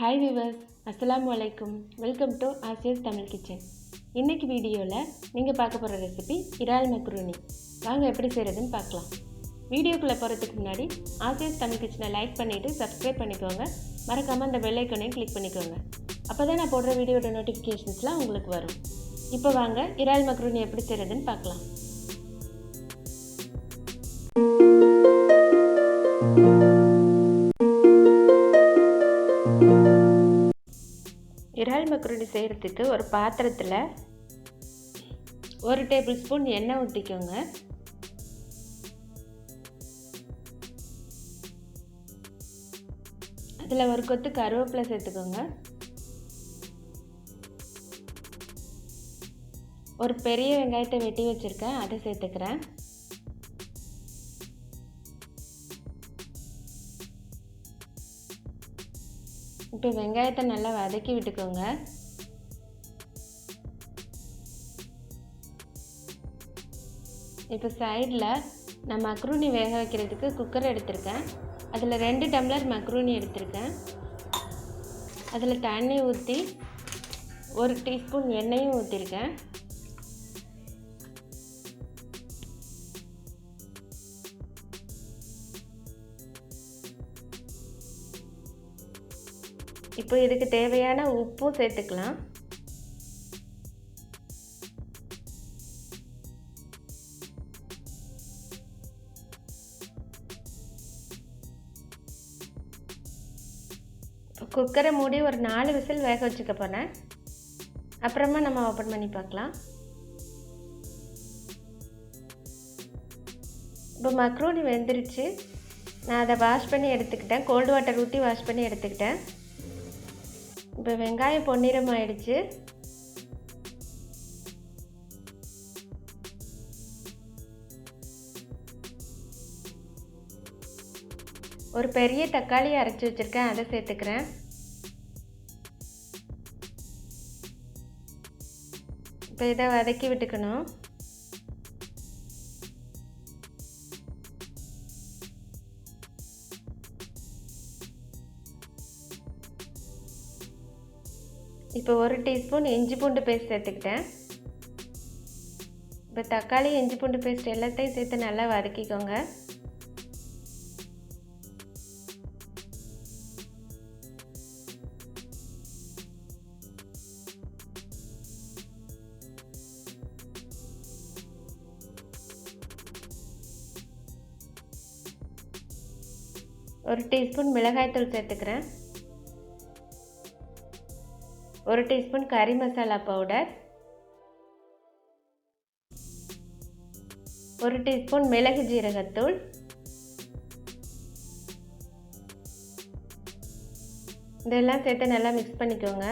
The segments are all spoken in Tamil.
ஹாய் வியூவர்ஸ், அஸ்ஸலாமு அலைக்கும். Welcome to Asiya's Tamil kitchen. இன்றைக்கி வீடியோவில் நீங்கள் பார்க்க போகிற ரெசிபி இறால் மக்ரோனி. வாங்க எப்படி செய்கிறதுன்னு பார்க்கலாம். வீடியோக்குள்ளே போகிறதுக்கு முன்னாடி ஆசியஸ் தமிழ் கிச்சனை லைக் பண்ணிவிட்டு சப்ஸ்கிரைப் பண்ணிக்கோங்க. மறக்காமல் அந்த பெல் ஐக்கானையும் கிளிக் பண்ணிக்கோங்க. அப்போ தான் நான் போடுற வீடியோட நோட்டிஃபிகேஷன்ஸ்லாம் உங்களுக்கு வரும். இப்போ வாங்க இறால் மக்ரோனி எப்படி செய்கிறதுன்னு பார்க்கலாம். இறால் மக்ரோனி செய்கிறதுக்கு ஒரு பாத்திரத்தில் 1 டேபிள் ஸ்பூன் எண்ணெய் ஊற்றிக்கோங்க. அதில் ஒரு கொத்து கருவேப்பிலை சேர்த்துக்கோங்க. ஒரு பெரிய வெங்காயத்தை வெட்டி வச்சுருக்கேன், அதை சேர்த்துக்கிறேன். இப்போ வெங்காயத்தை நல்லா வதக்கி விட்டுக்கோங்க. இப்போ சைடில் நான் மக்ரூனி வேக வைக்கிறதுக்கு குக்கர் எடுத்திருக்கேன். அதில் 2 டம்ளர் மக்ரூனி எடுத்திருக்கேன். அதில் தண்ணி ஊற்றி 1 டீஸ்பூன் எண்ணெயும் ஊற்றிருக்கேன். இப்போ இதுக்கு தேவையான உப்பும் சேர்த்துக்கலாம். குக்கரை மூடி ஒரு 4 விசில் வேக வச்சுக்க போகிறேன். அப்புறமா நம்ம ஓப்பன் பண்ணி பார்க்கலாம். இப்போ மக்ரோனி வெந்துருச்சு. நான் அதை வாஷ் பண்ணி எடுத்துக்கிட்டேன். கோல்டு வாட்டர் ஊற்றி வாஷ் பண்ணி எடுத்துக்கிட்டேன். இப்போ வெங்காயம் பொன்னிறம் ஆயிடுச்சு. ஒரு பெரிய தக்காளி அரைச்சி வச்சுருக்கேன், அதை சேர்த்துக்கிறேன். இப்போ இதை வதக்கி விட்டுக்கணும். இப்போ 1 டீஸ்பூன் இஞ்சி பூண்டு பேஸ்ட் சேர்த்துக்கிட்டேன். இப்போ தக்காளி இஞ்சி பூண்டு பேஸ்ட் எல்லாத்தையும் சேர்த்து நல்லா வதக்கிக்கோங்க. ஒரு டீஸ்பூன் மிளகாய்த்தூள் சேர்த்துக்கிறேன். 1 டீஸ்பூன் கறி மசாலா பவுடர், 1 டீஸ்பூன் மிளகு ஜீரகத்தூள், இதெல்லாம் சேர்த்து நல்லா மிக்ஸ் பண்ணிக்கோங்க.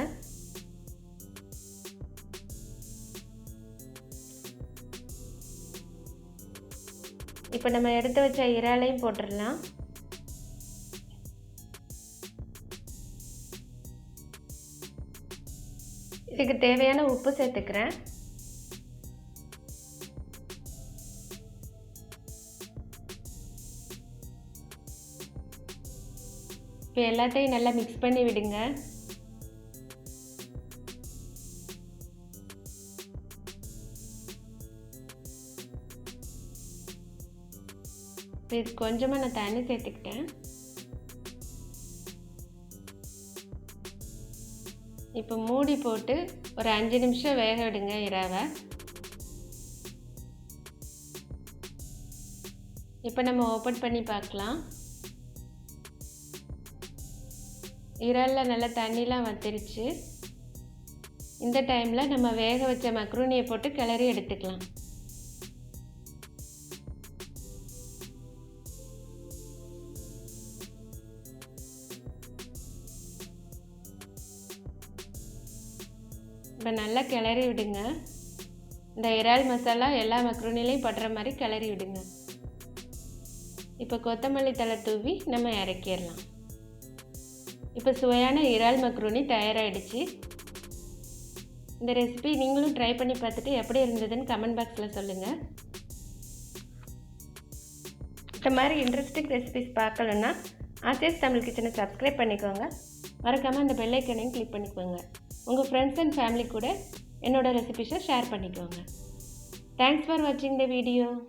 இப்போ நம்ம எடுத்து வச்ச இறாலையும் போட்டுடலாம். இதுக்கு தேவையான உப்பு சேர்த்துக்கிறேன். இப்போ எல்லாத்தையும் நல்லா மிக்ஸ் பண்ணி விடுங்க. இப்போ இது கொஞ்சமாக நான் தண்ணி சேர்த்துக்கிட்டேன். இப்போ மூடி போட்டு ஒரு 5 நிமிஷம் வேக விடுங்க இறாவை. இப்போ நம்ம ஓப்பன் பண்ணி பார்க்கலாம். இறாலில் நல்லா தண்ணிலாம் வத்திருச்சு. இந்த டைமில் நம்ம வேக வச்ச மக்ரூனியை போட்டு கிளறி எடுத்துக்கலாம். இப்போ நல்லா கிளறி விடுங்க. இந்த இறால் மசாலா எல்லா மக்ரோனிலையும் படுற மாதிரி கிளறி விடுங்க. இப்போ கொத்தமல்லி தழை தூவி நம்ம இறக்கிடலாம். இப்போ சுவையான இறால் மக்ரோனி தயாராகிடுச்சு. இந்த ரெசிபி நீங்களும் ட்ரை பண்ணி பார்த்துட்டு எப்படி இருந்ததுன்னு கமெண்ட் பாக்ஸில் சொல்லுங்கள். இந்த மாதிரி இன்ட்ரெஸ்டிங் ரெசிபிஸ் பார்க்கலன்னா ஆசியஸ் தமிழ் கிச்சனை சப்ஸ்கிரைப் பண்ணிக்கோங்க. மறக்காமல் அந்த பெல் ஐக்கனையும் கிளிக் பண்ணிக்கோங்க. உங்கள் ஃப்ரெண்ட்ஸ் அண்ட் ஃபேமிலி கூட என்னோட ரெசிபிஸை ஷேர் பண்ணிக்கோங்க. தேங்க்ஸ் ஃபார் வாட்சிங் த வீடியோ.